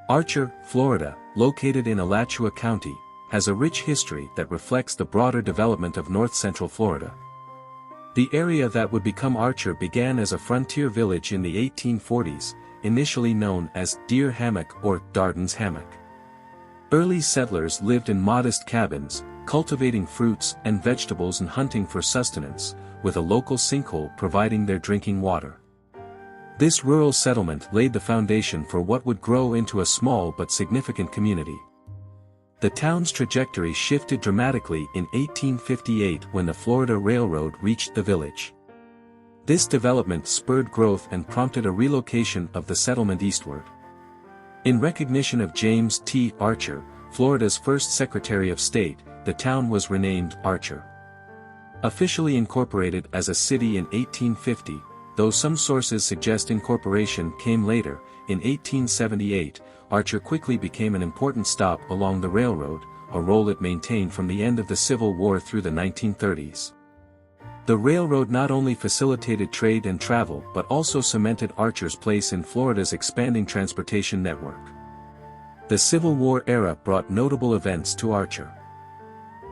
Archer, Florida, located in Alachua County, has a rich history that reflects the broader development of north-central Florida. The area that would become Archer began as a frontier village in the 1840s, initially known as Deer Hammock or Darden's Hammock. Early settlers lived in modest cabins, cultivating fruits and vegetables and hunting for sustenance, with a local sinkhole providing their drinking water. This rural settlement laid the foundation for what would grow into a small but significant community. The town's trajectory shifted dramatically in 1858 when the Florida Railroad reached the village. This development spurred growth and prompted a relocation of the settlement eastward. In recognition of James T. Archer, Florida's first Secretary of State, the town was renamed Archer. Officially incorporated as a city in 1850, though some sources suggest incorporation came later, in 1878, Archer quickly became an important stop along the railroad, a role it maintained from the end of the Civil War through the 1930s. The railroad not only facilitated trade and travel but also cemented Archer's place in Florida's expanding transportation network. The Civil War era brought notable events to Archer.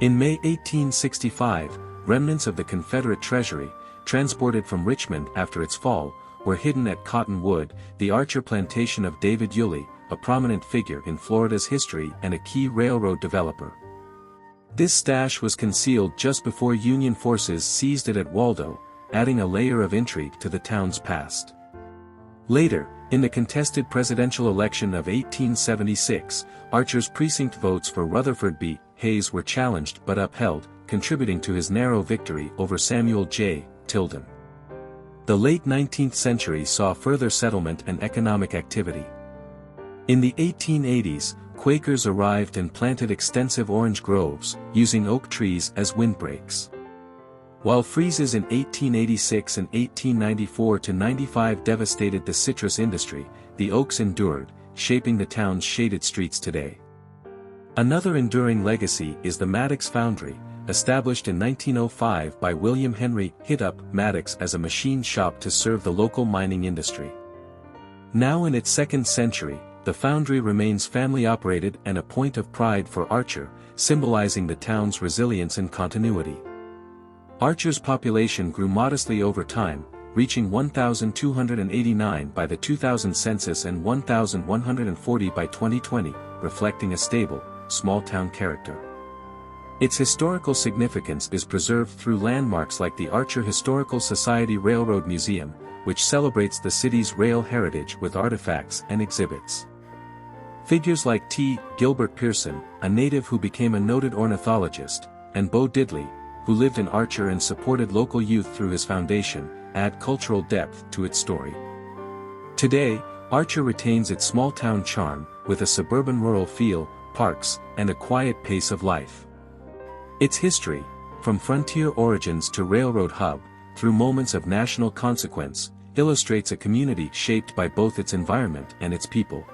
In May 1865, remnants of the Confederate treasury, transported from Richmond after its fall, were hidden at Cottonwood, the Archer plantation of David Yulee, a prominent figure in Florida's history and a key railroad developer. This stash was concealed just before Union forces seized it at Waldo, adding a layer of intrigue to the town's past. Later, in the contested presidential election of 1876, Archer's precinct votes for Rutherford B. Hayes were challenged but upheld, contributing to his narrow victory over Samuel J. Tilden. The late 19th century saw further settlement and economic activity. In the 1880s, Quakers arrived and planted extensive orange groves, using oak trees as windbreaks. While freezes in 1886 and 1894–95 devastated the citrus industry, the oaks endured, shaping the town's shaded streets today. Another enduring legacy is the Maddox Foundry, established in 1905 by William Henry Hitup Maddox as a machine shop to serve the local mining industry. Now in its second century, the foundry remains family-operated and a point of pride for Archer, symbolizing the town's resilience and continuity. Archer's population grew modestly over time, reaching 1,289 by the 2000 census and 1,140 by 2020, reflecting a stable, small-town character. Its historical significance is preserved through landmarks like the Archer Historical Society Railroad Museum, which celebrates the city's rail heritage with artifacts and exhibits. Figures like T. Gilbert Pearson, a native who became a noted ornithologist, and Bo Diddley, who lived in Archer and supported local youth through his foundation, add cultural depth to its story. Today, Archer retains its small-town charm, with a suburban rural feel, parks, and a quiet pace of life. Its history, from frontier origins to railroad hub, through moments of national consequence, illustrates a community shaped by both its environment and its people.